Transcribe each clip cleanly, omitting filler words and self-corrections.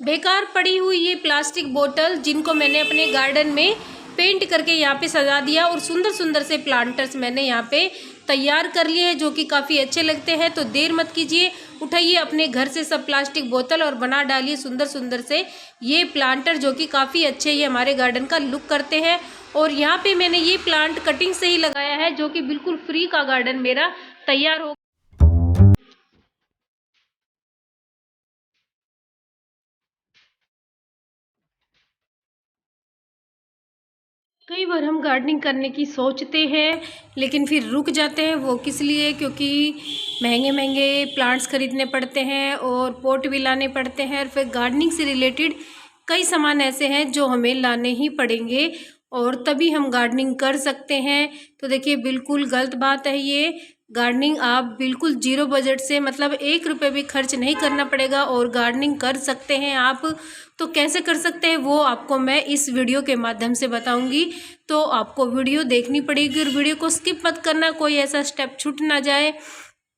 बेकार पड़ी हुई ये प्लास्टिक बोतल जिनको मैंने अपने गार्डन में पेंट करके यहाँ पे सजा दिया और सुंदर सुंदर से प्लांटर्स मैंने यहाँ पे तैयार कर लिए हैं जो कि काफ़ी अच्छे लगते हैं। तो देर मत कीजिए, उठाइए अपने घर से सब प्लास्टिक बोतल और बना डालिए सुंदर सुंदर से ये प्लांटर जो कि काफ़ी अच्छे ये हमारे गार्डन का लुक करते हैं। और यहाँ पे मैंने ये प्लांट कटिंग से ही लगाया है जो कि बिल्कुल फ्री का गार्डन मेरा तैयार हो। कई बार हम गार्डनिंग करने की सोचते हैं लेकिन फिर रुक जाते हैं। वो किस लिए? क्योंकि महंगे महंगे प्लांट्स खरीदने पड़ते हैं और पॉट भी लाने पड़ते हैं और फिर गार्डनिंग से रिलेटेड कई सामान ऐसे हैं जो हमें लाने ही पड़ेंगे और तभी हम गार्डनिंग कर सकते हैं। तो देखिए बिल्कुल गलत बात है ये। गार्डनिंग आप बिल्कुल जीरो बजट से, मतलब 1 रुपये भी खर्च नहीं करना पड़ेगा और गार्डनिंग कर सकते हैं आप। तो कैसे कर सकते हैं वो आपको मैं इस वीडियो के माध्यम से बताऊंगी। तो आपको वीडियो देखनी पड़ेगी और वीडियो को स्किप मत करना, कोई ऐसा स्टेप छूट ना जाए।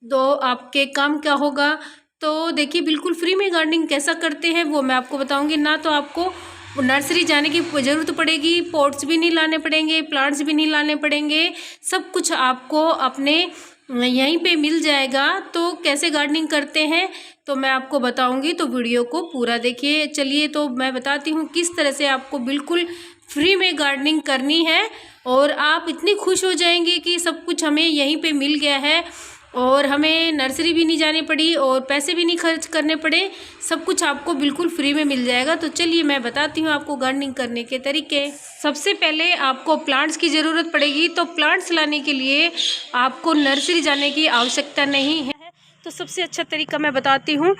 तो आपके काम क्या होगा? तो देखिए बिल्कुल फ्री में गार्डनिंग कैसा करते हैं वो मैं आपको बताऊंगी। ना तो आपको नर्सरी जाने की ज़रूरत पड़ेगी, पॉट्स भी नहीं लाने पड़ेंगे, प्लांट्स भी नहीं लाने पड़ेंगे, सब कुछ आपको अपने यहीं पे मिल जाएगा। तो कैसे गार्डनिंग करते हैं तो मैं आपको बताऊंगी, तो वीडियो को पूरा देखिए। चलिए तो मैं बताती हूँ किस तरह से आपको बिल्कुल फ्री में गार्डनिंग करनी है और आप इतनी खुश हो जाएंगे कि सब कुछ हमें यहीं पे मिल गया है और हमें नर्सरी भी नहीं जानी पड़ी और पैसे भी नहीं खर्च करने पड़े, सब कुछ आपको बिल्कुल फ्री में मिल जाएगा। तो चलिए मैं बताती हूँ आपको गार्डनिंग करने के तरीके। सबसे पहले आपको प्लांट्स की ज़रूरत पड़ेगी। तो प्लांट्स लाने के लिए आपको नर्सरी जाने की आवश्यकता नहीं है। तो सबसे अच्छा तरीका मैं बताती हूँ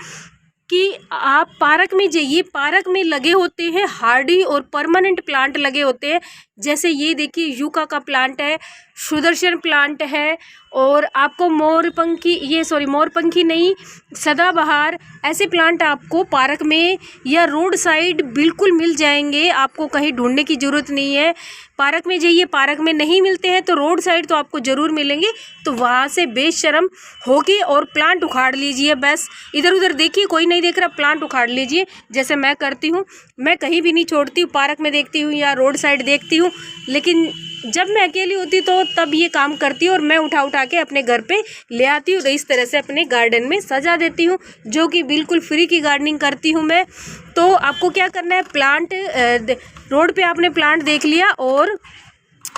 कि आप पार्क में जाइए। पार्क में लगे होते हैं हार्डी और परमानेंट प्लांट लगे होते हैं। जैसे ये देखिए यूका का प्लांट है, सुदर्शन प्लांट है और आपको मोरपंखी नहीं, सदाबहार, ऐसे प्लांट आपको पार्क में या रोड साइड बिल्कुल मिल जाएंगे। आपको कहीं ढूंढने की ज़रूरत नहीं है। पार्क में जाइए, पार्क में नहीं मिलते हैं तो रोड साइड तो आपको ज़रूर मिलेंगे। तो वहाँ से बेशर्म होके और प्लांट उखाड़ लीजिए। बस इधर उधर देखिए, कोई नहीं देख रहा, प्लांट उखाड़ लीजिए जैसे मैं करती हूँ। मैं कहीं भी नहीं छोड़ती हूँ, पार्क में देखती हूँ या रोड साइड देखती हूँ, लेकिन जब मैं अकेली होती तो तब ये काम करती हूँ और मैं उठा के अपने घर पे ले आती हूँ। तो इस तरह से अपने गार्डन में सजा देती हूँ जो कि बिल्कुल फ्री की गार्डनिंग करती हूँ मैं। तो आपको क्या करना है, प्लांट रोड पे आपने प्लांट देख लिया और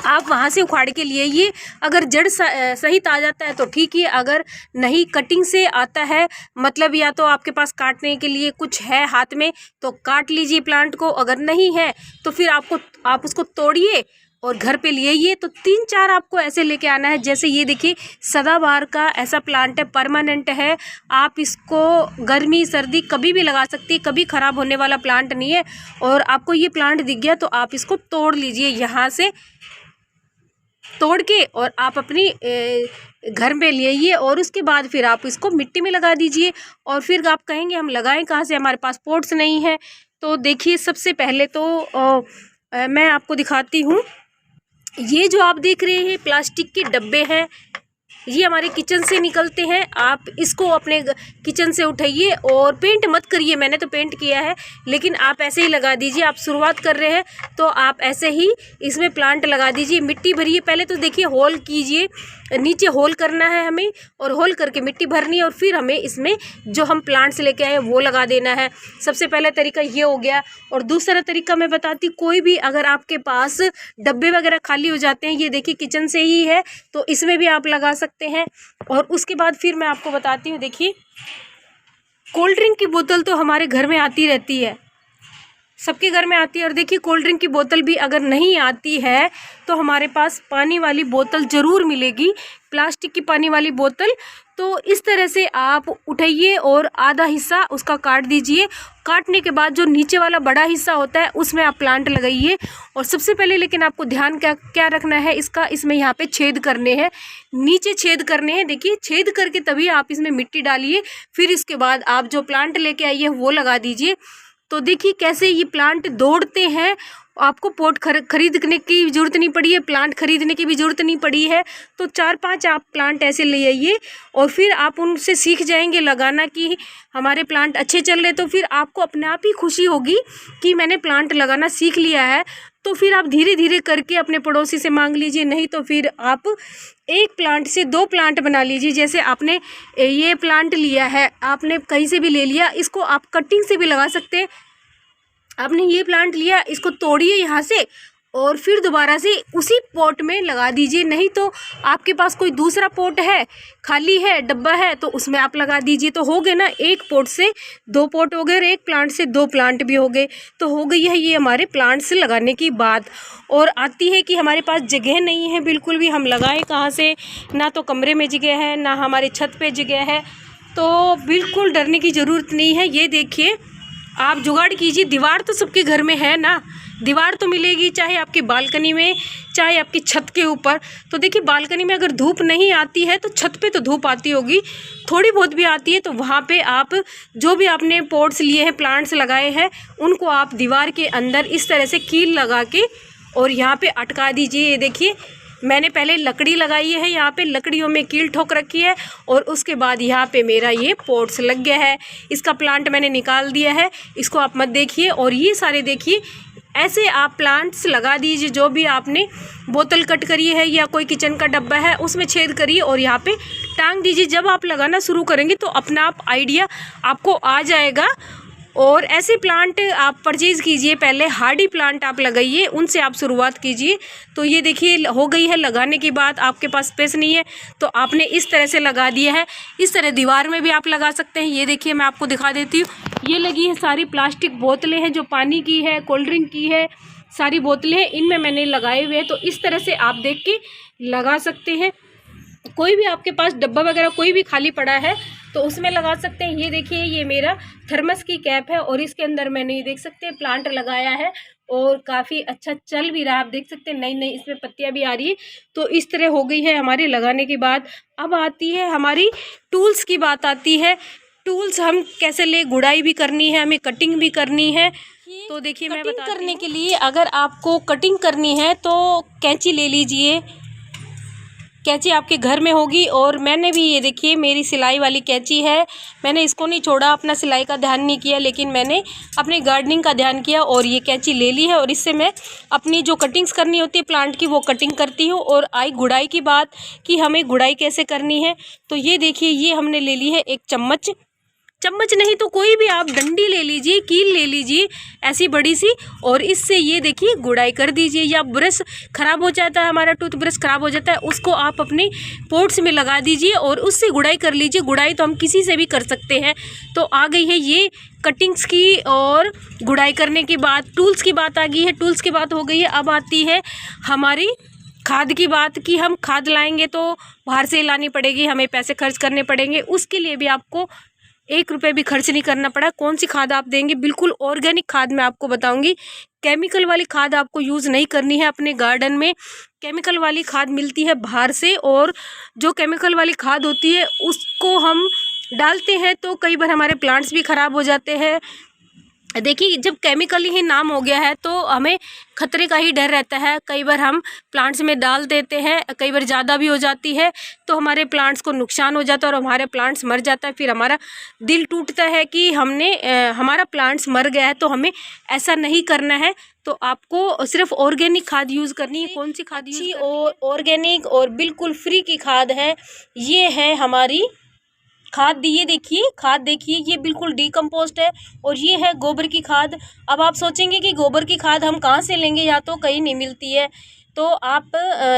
आप वहाँ से उखाड़ के लिए ये, अगर जड़ सहित आ जाता है तो ठीक है, अगर नहीं कटिंग से आता है, मतलब या तो आपके पास काटने के लिए कुछ है हाथ में तो काट लीजिए प्लांट को, अगर नहीं है तो फिर आप उसको तोड़िए और घर पे ले आइए। तो 3-4 आपको ऐसे लेके आना है। जैसे ये देखिए सदाबहार का ऐसा प्लांट है, परमानेंट है, आप इसको गर्मी सर्दी कभी भी लगा सकती है, कभी ख़राब होने वाला प्लांट नहीं है। और आपको ये प्लांट दिख गया तो आप इसको तोड़ लीजिए, यहाँ से तोड़ के और आप अपनी घर में ले आइए और उसके बाद फिर आप इसको मिट्टी में लगा दीजिए। और फिर आप कहेंगे हम लगाएं कहाँ से, हमारे पास पॉट्स नहीं है। तो देखिए सबसे पहले तो मैं आपको दिखाती हूँ। ये जो आप देख रहे हैं प्लास्टिक के डब्बे हैं, ये हमारे किचन से निकलते हैं। आप इसको अपने किचन से उठाइए और पेंट मत करिए, मैंने तो पेंट किया है, लेकिन आप ऐसे ही लगा दीजिए। आप शुरुआत कर रहे हैं तो आप ऐसे ही इसमें प्लांट लगा दीजिए। मिट्टी भरिए पहले तो, देखिए होल कीजिए, नीचे होल करना है हमें और होल करके मिट्टी भरनी है और फिर हमें इसमें जो हम प्लांट्स लेके आए वो लगा देना है। सबसे पहला तरीका ये हो गया। और दूसरा तरीका मैं बताती, कोई भी अगर आपके पास डब्बे वगैरह खाली हो जाते हैं, ये देखिए किचन से ही है तो इसमें भी आप लगा सकते हैं। और उसके बाद फिर मैं आपको बताती हूँ, देखिए कोल्ड ड्रिंक की बोतल तो हमारे घर में आती रहती है, सबके घर में आती है। और देखिए कोल्ड ड्रिंक की बोतल भी अगर नहीं आती है तो हमारे पास पानी वाली बोतल ज़रूर मिलेगी, प्लास्टिक की पानी वाली बोतल। तो इस तरह से आप उठाइए और आधा हिस्सा उसका काट दीजिए। काटने के बाद जो नीचे वाला बड़ा हिस्सा होता है उसमें आप प्लांट लगाइए। और सबसे पहले लेकिन आपको ध्यान क्या रखना है इसका, इसमें यहाँ पे छेद करने हैं, नीचे छेद करने हैं। देखिए छेद करके तभी आप इसमें मिट्टी डालिए, फिर इसके बाद आप जो प्लांट लेके आइए वो लगा दीजिए। तो देखिए कैसे ये प्लांट दौड़ते हैं आपको पॉट खरीदने की ज़रूरत नहीं पड़ी है, प्लांट खरीदने की भी ज़रूरत नहीं पड़ी है। तो 4-5 आप प्लांट ऐसे ले आइए और फिर आप उनसे सीख जाएंगे लगाना कि हमारे प्लांट अच्छे चल रहे, तो फिर आपको अपने आप ही खुशी होगी कि मैंने प्लांट लगाना सीख लिया है। तो फिर आप धीरे धीरे करके अपने पड़ोसी से मांग लीजिए, नहीं तो फिर आप एक प्लांट से 2 प्लांट बना लीजिए। जैसे आपने ये प्लांट लिया है, आपने कहीं से भी ले लिया, इसको आप कटिंग से भी लगा सकते हैं। आपने ये प्लांट लिया, इसको तोड़िए यहाँ से और फिर दोबारा से उसी पॉट में लगा दीजिए। नहीं तो आपके पास कोई दूसरा पॉट है, खाली है, डब्बा है, तो उसमें आप लगा दीजिए। तो हो गए ना, एक पॉट से 2 पॉट हो गए और एक प्लांट से 2 प्लांट भी हो गए। तो हो गई है ये हमारे प्लांट्स लगाने की बात। और आती है कि हमारे पास जगह नहीं है बिल्कुल भी, हम लगाएं कहाँ से, ना तो कमरे में जगह है, ना हमारे छत पे जगह है। तो बिल्कुल डरने की ज़रूरत नहीं है। ये देखिए, आप जुगाड़ कीजिए। दीवार तो सबके घर में है ना, दीवार तो मिलेगी, चाहे आपकी बालकनी में, चाहे आपकी छत के ऊपर। तो देखिए, बालकनी में अगर धूप नहीं आती है तो छत पे तो धूप आती होगी, थोड़ी बहुत भी आती है। तो वहाँ पे आप जो भी आपने पॉट्स लिए हैं, प्लांट्स लगाए हैं, उनको आप दीवार के अंदर इस तरह से कील लगा के और यहाँ पे अटका दीजिए। ये देखिए, मैंने पहले लकड़ी लगाई है, यहाँ पे लकड़ियों में कील ठोक रखी है और उसके बाद यहाँ पे मेरा ये पॉट्स लग गया है। इसका प्लांट मैंने निकाल दिया है, इसको आप मत देखिए। और ये सारे देखिए, ऐसे आप प्लांट्स लगा दीजिए। जो भी आपने बोतल कट करी है या कोई किचन का डब्बा है, उसमें छेद करिए और यहाँ पे टांग दीजिए। जब आप लगाना शुरू करेंगे तो अपना आप आइडिया आपको आ जाएगा। और ऐसे प्लांट आप परचेज़ कीजिए, पहले हार्डी प्लांट आप लगाइए, उनसे आप शुरुआत कीजिए। तो ये देखिए, हो गई है लगाने की बात। आपके पास स्पेस नहीं है तो आपने इस तरह से लगा दिया है। इस तरह दीवार में भी आप लगा सकते हैं। ये देखिए, मैं आपको दिखा देती हूँ। ये लगी है सारी प्लास्टिक बोतलें हैं, जो पानी की है, कोल्ड ड्रिंक की है, सारी बोतलें हैं, इनमें मैंने लगाए हुए हैं। तो इस तरह से आप देख के लगा सकते हैं। कोई भी आपके पास डब्बा वगैरह कोई भी खाली पड़ा है तो उसमें लगा सकते हैं। ये देखिए, ये मेरा थर्मस की कैप है और इसके अंदर मैंने ये देख सकते हैं प्लांट लगाया है और काफ़ी अच्छा चल भी रहा है। आप देख सकते हैं, नई नई इसमें पत्तियां भी आ रही है। तो इस तरह हो गई है हमारे लगाने के बाद। अब आती है हमारी टूल्स की बात आती है। टूल्स हम कैसे ले, गुड़ाई भी करनी है, हमें कटिंग भी करनी है। तो देखिए, मैं कटिंग करने के लिए अगर आपको कटिंग करनी है तो कैंची ले लीजिए। कैंची आपके घर में होगी। और मैंने भी, ये देखिए, मेरी सिलाई वाली कैंची है, मैंने इसको नहीं छोड़ा, अपना सिलाई का ध्यान नहीं किया, लेकिन मैंने अपने गार्डनिंग का ध्यान किया और ये कैंची ले ली है। और इससे मैं अपनी जो कटिंग्स करनी होती है प्लांट की, वो कटिंग करती हूँ। और आई गुड़ाई की बात कि हमें गुड़ाई कैसे करनी है, तो ये देखिए, ये हमने ले ली है एक चम्मच नहीं तो कोई भी आप डंडी ले लीजिए, कील ले लीजिए ऐसी बड़ी सी, और इससे ये देखिए गुड़ाई कर दीजिए। या ब्रश ख़राब हो जाता है, हमारा टूथ ब्रश ख़राब हो जाता है, उसको आप अपने पॉट्स में लगा दीजिए और उससे गुड़ाई कर लीजिए। गुड़ाई तो हम किसी से भी कर सकते हैं। तो आ गई है ये कटिंग्स की और गुड़ाई करने की बात। टूल्स की बात आ गई है, टूल्स की बात हो गई है। अब आती है हमारी खाद की बात कि हम खाद लाएंगे तो बाहर से लानी पड़ेगी, हमें पैसे खर्च करने पड़ेंगे। उसके लिए भी आपको 1 रुपये भी खर्च नहीं करना पड़ा। कौन सी खाद आप देंगे, बिल्कुल ऑर्गेनिक खाद मैं आपको बताऊंगी। केमिकल वाली खाद आपको यूज़ नहीं करनी है अपने गार्डन में। केमिकल वाली खाद मिलती है बाहर से, और जो केमिकल वाली खाद होती है उसको हम डालते हैं तो कई बार हमारे प्लांट्स भी ख़राब हो जाते हैं। देखिए, जब केमिकल ही नाम हो गया है तो हमें खतरे का ही डर रहता है। कई बार हम प्लांट्स में डाल देते हैं, कई बार ज़्यादा भी हो जाती है तो हमारे प्लांट्स को नुकसान हो जाता है और हमारे प्लांट्स मर जाता है। फिर हमारा दिल टूटता है कि हमारा प्लांट्स मर गया है। तो हमें ऐसा नहीं करना है। तो आपको सिर्फ ऑर्गेनिक खाद यूज़ करनी है। कौन सी खाद यूज़ करनी है? और ऑर्गेनिक और बिल्कुल फ्री की खाद है, ये है हमारी खाद। ये देखिए, खाद देखिए, ये बिल्कुल डीकम्पोस्ट है और ये है गोबर की खाद। अब आप सोचेंगे कि गोबर की खाद हम कहाँ से लेंगे, या तो कहीं नहीं मिलती है। तो आप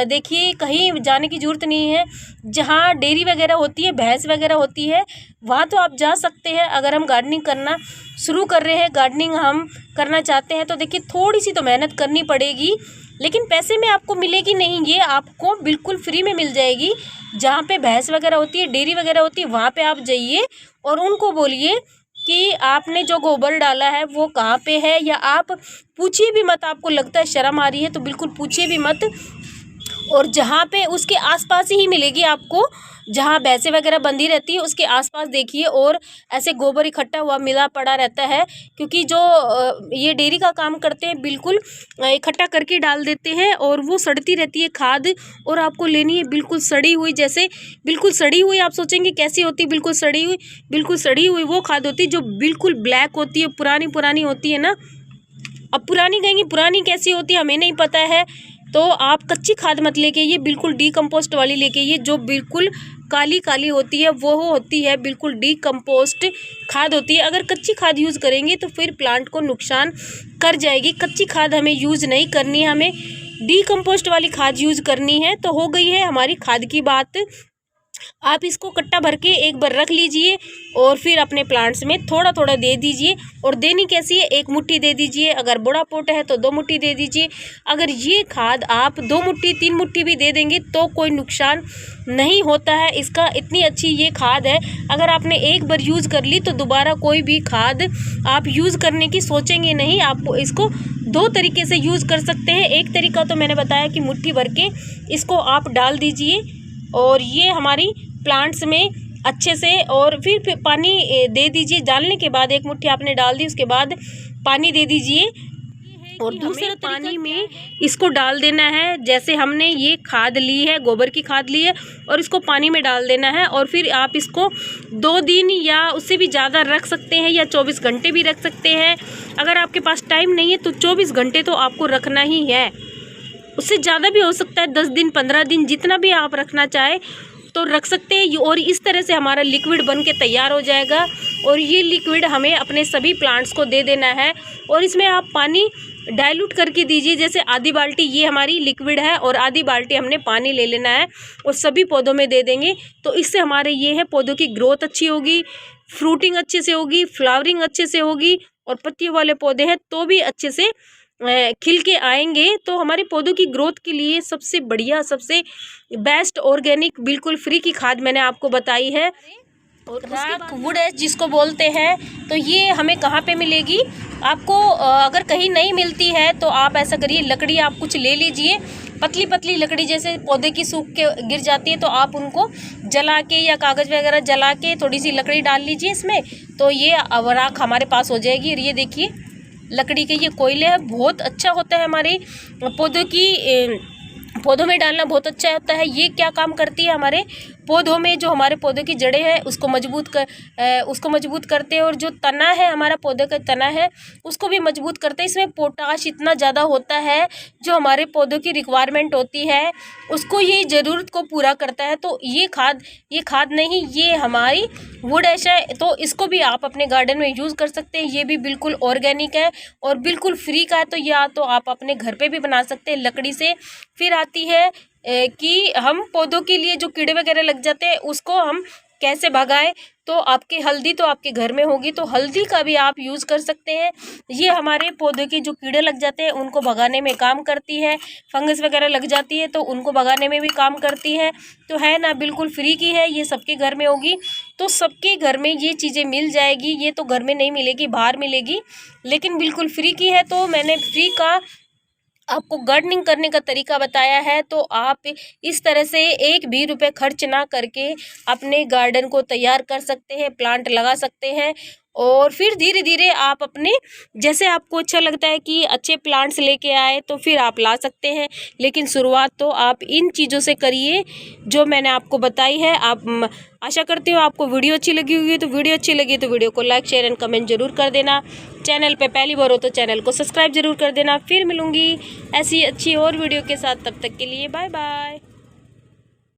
देखिए, कहीं जाने की ज़रूरत नहीं है। जहाँ डेयरी वगैरह होती है, भैंस वगैरह होती है, वहाँ तो आप जा सकते हैं। अगर हम गार्डनिंग करना शुरू कर रहे हैं, गार्डनिंग हम करना चाहते हैं, तो देखिए थोड़ी सी तो मेहनत करनी पड़ेगी, लेकिन पैसे में आपको मिलेगी नहीं, ये आपको बिल्कुल फ्री में मिल जाएगी। जहाँ पे भैंस वगैरह होती है, डेयरी वगैरह होती है, वहाँ पे आप जाइए और उनको बोलिए कि आपने जो गोबर डाला है वो कहाँ पे है। या आप पूछिए भी मत, आपको लगता है शर्म आ रही है तो बिल्कुल पूछिए भी मत। और जहाँ पे उसके आसपास ही मिलेगी आपको, जहाँ भैंसें वगैरह बंधी रहती है उसके आसपास देखिए, और ऐसे गोबर इकट्ठा हुआ मिला पड़ा रहता है, क्योंकि जो ये डेयरी का काम करते हैं बिल्कुल इकट्ठा करके डाल देते हैं और वो सड़ती रहती है खाद। और आपको लेनी है बिल्कुल सड़ी हुई, जैसे बिल्कुल सड़ी हुई, आप सोचेंगे कैसी होती है बिल्कुल सड़ी हुई, बिल्कुल सड़ी हुई वो खाद होती है जो बिल्कुल ब्लैक होती है, पुरानी पुरानी होती है ना। अब पुरानी कहेंगी, पुरानी कैसी होती है हमें नहीं पता है, तो आप कच्ची खाद मत लेके ये बिल्कुल डीकम्पोस्ट वाली लेके, ये जो बिल्कुल काली काली होती है वो होती है बिल्कुल डीकम्पोस्ट खाद होती है। अगर कच्ची खाद यूज़ करेंगे तो फिर प्लांट को नुकसान कर जाएगी। कच्ची खाद हमें यूज़ नहीं करनी है, हमें डीकम्पोस्ट वाली खाद यूज़ करनी है। तो हो गई है हमारी खाद की बात। आप इसको कट्टा भर के एक बार रख लीजिए और फिर अपने प्लांट्स में थोड़ा थोड़ा दे दीजिए। और देनी कैसी है, 1 मुट्ठी दे दीजिए, अगर बड़ा पोट है तो 2 मुट्ठी दे दीजिए। अगर ये खाद आप 2 मुट्ठी 3 मुट्ठी भी दे देंगे तो कोई नुकसान नहीं होता है इसका। इतनी अच्छी ये खाद है, अगर आपने एक बार यूज़ कर ली तो दोबारा कोई भी खाद आप यूज़ करने की सोचेंगे नहीं। आप इसको 2 तरीके से यूज़ कर सकते हैं। एक तरीका तो मैंने बताया कि मुट्ठी भर के इसको आप डाल दीजिए और ये हमारी प्लांट्स में अच्छे से, और फिर पानी दे दीजिए। डालने के बाद 1 मुट्ठी आपने डाल दी, उसके बाद पानी दे दीजिए और दूसरे पानी में इसको डाल देना है। जैसे हमने ये खाद ली है, गोबर की खाद ली है, और इसको पानी में डाल देना है। और फिर आप इसको 2 दिन या उससे भी ज़्यादा रख सकते हैं या 24 घंटे भी रख सकते हैं। अगर आपके पास टाइम नहीं है तो 24 घंटे तो आपको रखना ही है, उससे ज़्यादा भी हो सकता है, 10 दिन 15 दिन जितना भी आप रखना चाहे तो रख सकते हैं। और इस तरह से हमारा लिक्विड बन के तैयार हो जाएगा। और ये लिक्विड हमें अपने सभी प्लांट्स को दे देना है और इसमें आप पानी डाइल्यूट करके दीजिए। जैसे आधी बाल्टी ये हमारी लिक्विड है और आधी बाल्टी हमने पानी ले लेना है और सभी पौधों में दे देंगे। तो इससे हमारे ये है पौधों की ग्रोथ अच्छी होगी, फ्रूटिंग अच्छे से होगी, फ्लावरिंग अच्छे से होगी, और पत्तियों वाले पौधे हैं तो भी अच्छे से खिल के आएंगे। तो हमारे पौधों की ग्रोथ के लिए सबसे बढ़िया, सबसे बेस्ट ऑर्गेनिक बिल्कुल फ्री की खाद मैंने आपको बताई है। और राख वुड एश जिसको बोलते हैं, तो ये हमें कहाँ पे मिलेगी आपको? अगर कहीं नहीं मिलती है तो आप ऐसा करिए, लकड़ी आप कुछ ले लीजिए, पतली पतली लकड़ी, जैसे पौधे की सूख के गिर जाती है तो आप उनको जला के या कागज़ वगैरह जला के थोड़ी सी लकड़ी डाल लीजिए इसमें, तो ये राख हमारे पास हो जाएगी। और ये देखिए लकड़ी के ये कोयले है, बहुत अच्छा होता है हमारे पौधों में डालना, बहुत अच्छा होता है। ये क्या काम करती है हमारे पौधों में, जो हमारे पौधों की जड़ें हैं उसको मजबूत करते हैं, और जो तना है हमारा पौधे का तना है उसको भी मजबूत करते हैं। इसमें पोटाश इतना ज़्यादा होता है जो हमारे पौधों की रिक्वायरमेंट होती है उसको ये ज़रूरत को पूरा करता है। तो ये खाद नहीं, ये हमारी वुड एश है, तो इसको भी आप अपने गार्डन में यूज़ कर सकते हैं। ये भी बिल्कुल ऑर्गेनिक है और बिल्कुल फ्री का है, तो या तो आप अपने घर पे भी बना सकते हैं लकड़ी से। फिर आती है कि हम पौधों के लिए जो कीड़े वगैरह लग जाते हैं उसको हम कैसे भगाएं। तो आपकी हल्दी तो आपके घर में होगी, तो हल्दी का भी आप यूज़ कर सकते हैं। ये हमारे पौधों के जो कीड़े लग जाते हैं उनको भगाने में काम करती है, फंगस वगैरह लग जाती है तो उनको भगाने में भी काम करती है। तो है ना, बिल्कुल फ्री की है, ये सबके घर में होगी, तो सबके घर में ये चीज़ें मिल जाएगी। ये तो घर में नहीं मिलेगी, बाहर मिलेगी, लेकिन बिल्कुल फ्री की है। तो मैंने फ्री का आपको गार्डनिंग करने का तरीका बताया है, तो आप इस तरह से 1 भी रुपये खर्च ना करके अपने गार्डन को तैयार कर सकते हैं, प्लांट लगा सकते हैं। और फिर धीरे धीरे आप अपने, जैसे आपको अच्छा लगता है कि अच्छे प्लांट्स लेके आए तो फिर आप ला सकते हैं, लेकिन शुरुआत तो आप इन चीज़ों से करिए जो मैंने आपको बताई है। आप आशा करती हूँ आपको वीडियो अच्छी लगी होगी, तो वीडियो अच्छी लगी तो वीडियो को लाइक शेयर एंड कमेंट जरूर कर देना। चैनल पे पहली बार हो तो चैनल को सब्सक्राइब जरूर कर देना। फिर मिलूँगी ऐसी अच्छी और वीडियो के साथ, तब तक के लिए बाय बाय।